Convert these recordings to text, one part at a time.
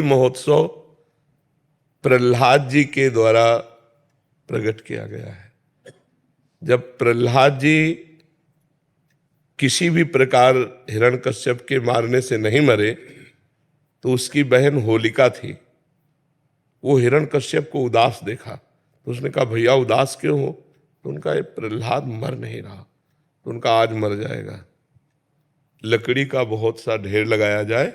महोत्सव प्रहलाद जी के द्वारा प्रकट किया गया है। जब प्रहलाद जी किसी भी प्रकार हिरण्यकश्यप के मारने से नहीं मरे तो उसकी बहन होलिका थी। वो हिरण्यकश्यप को उदास देखा तो उसने कहा, भैया उदास क्यों हो? तो उनका ये प्रहलाद मर नहीं रहा, तो उनका आज मर जाएगा। लकड़ी का बहुत सा ढेर लगाया जाए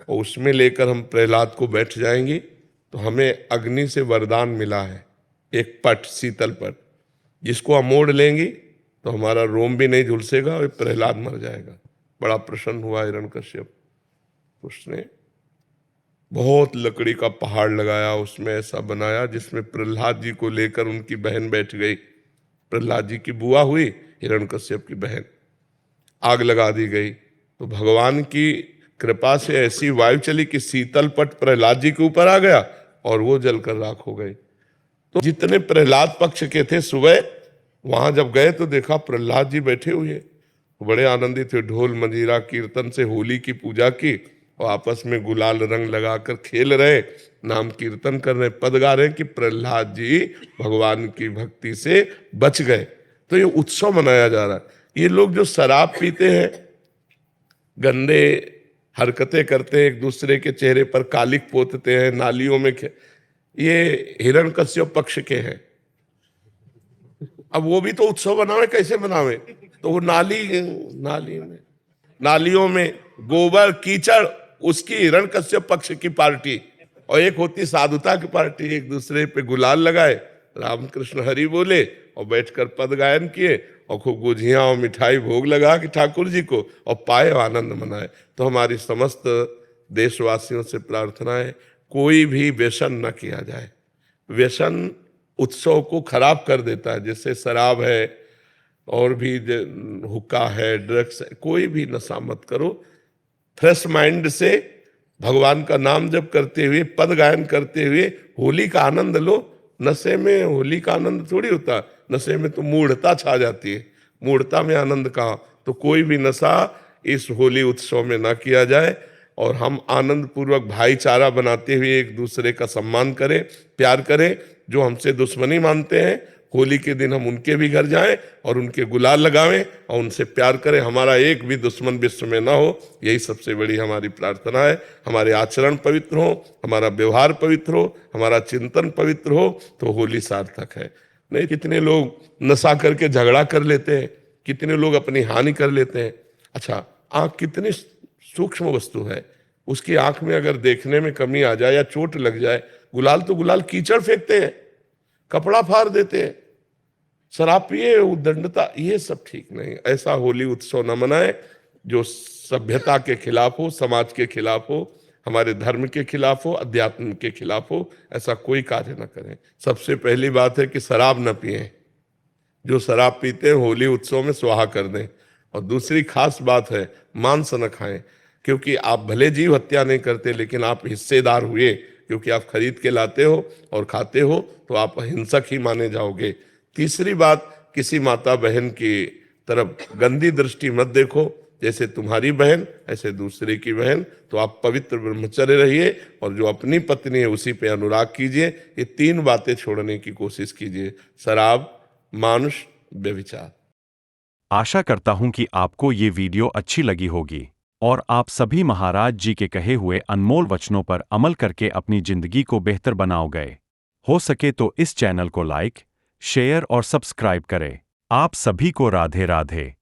और उसमें लेकर हम प्रहलाद को बैठ जाएंगे तो हमें अग्नि से वरदान मिला है, एक पट, शीतल पट, जिसको हम मोड़ लेंगे तो हमारा रोम भी नहीं झुलसेगा और प्रहलाद मर जाएगा। बड़ा प्रसन्न हुआ हिरण्यकश्यप। उसने बहुत लकड़ी का पहाड़ लगाया, उसमें ऐसा बनाया जिसमें प्रहलाद जी को लेकर उनकी बहन बैठ गई। प्रहलाद जी की बुआ हुई, हिरण्यकश्यप की बहन। आग लगा दी गई तो भगवान की कृपा से ऐसी वायु चली कि शीतल पट प्रहलाद जी के ऊपर आ गया और वो जलकर राख हो गई। तो जितने प्रहलाद पक्ष के थे सुबह वहां जब गए तो देखा प्रहलाद जी बैठे हुए, बड़े आनंदित थे। ढोल मंजीरा कीर्तन से होली की पूजा की और आपस में गुलाल रंग लगाकर खेल रहे, नाम कीर्तन कर रहे, पद गा रहे कि प्रहलाद जी भगवान की भक्ति से बच गए। तो ये उत्सव मनाया जा रहा है। ये लोग जो शराब पीते हैं, गंदे हरकतें करते हैं, एक दूसरे के चेहरे पर कालिक पोतते हैं, नालियों में ये हिरण्यकश्यप पक्ष के हैं। अब वो भी तो उत्सव बनावे, कैसे बनावे? तो वो नालियों में गोबर कीचड़, उसकी हिरण्यकश्यप पक्ष की पार्टी, और एक होती साधुता की पार्टी। एक दूसरे पे गुलाल लगाए, रामकृष्ण हरि बोले और बैठकर पद गायन किए और खूब गुझियां और मिठाई भोग लगा कि ठाकुर जी को, और पाए आनंद मनाए। तो हमारी समस्त देशवासियों से प्रार्थना है, कोई भी व्यसन न किया जाए। व्यसन उत्सव को खराब कर देता है, जैसे शराब है और भी हुक्का है, ड्रग्स है, कोई भी नशा मत करो। फ्रेश माइंड से भगवान का नाम जप करते हुए, पद गायन करते हुए होली का आनंद लो। नशे में होली का आनंद थोड़ी होता, नशे में तो मूढ़ता छा जाती है। मूढ़ता में आनंद कहाँ? तो कोई भी नशा इस होली उत्सव में ना किया जाए और हम आनंद पूर्वक भाईचारा बनाते हुए एक दूसरे का सम्मान करें, प्यार करें। जो हमसे दुश्मनी मानते हैं, होली के दिन हम उनके भी घर जाएं और उनके गुलाल लगावें और उनसे प्यार करें। हमारा एक भी दुश्मन विश्व में ना हो, यही सबसे बड़ी हमारी प्रार्थना है। हमारे आचरण पवित्र हो, हमारा व्यवहार पवित्र हो, हमारा चिंतन पवित्र हो, तो होली सार्थक है। नहीं, कितने लोग नशा करके झगड़ा कर लेते हैं, कितने लोग अपनी हानि कर लेते हैं। अच्छा, आंख कितनी सूक्ष्म वस्तु है, उसकी आंख में अगर देखने में कमी आ जाए या चोट लग जाए, गुलाल तो गुलाल कीचड़ फेंकते हैं, कपड़ा फाड़ देते हैं, शराब पिए, उद्दंडता, ये सब ठीक नहीं। ऐसा होली उत्सव न मनाए जो सभ्यता के खिलाफ हो, समाज के खिलाफ हो, हमारे धर्म के खिलाफ हो, अध्यात्म के खिलाफ हो। ऐसा कोई कार्य न करें। सबसे पहली बात है कि शराब न पिए, जो शराब पीते हैं होली उत्सव में स्वाहा कर दें। और दूसरी खास बात है, मांस न खाएं, क्योंकि आप भले जीव हत्या नहीं करते लेकिन आप हिस्सेदार हुए, क्योंकि आप खरीद के लाते हो और खाते हो, तो आप हिंसक ही माने जाओगे। तीसरी बात, किसी माता बहन की तरफ गंदी दृष्टि मत देखो, जैसे तुम्हारी बहन ऐसे दूसरे की बहन। तो आप पवित्र ब्रह्मचर्य रहिए और जो अपनी पत्नी है उसी पे अनुराग कीजिए। ये तीन बातें छोड़ने की कोशिश कीजिए, शराब, मांस, व्यभिचार। आशा करता हूं कि आपको ये वीडियो अच्छी लगी होगी और आप सभी महाराज जी के कहे हुए अनमोल वचनों पर अमल करके अपनी जिंदगी को बेहतर बनाओगे। हो सके तो इस चैनल को लाइक, शेयर और सब्सक्राइब करें। आप सभी को राधे राधे।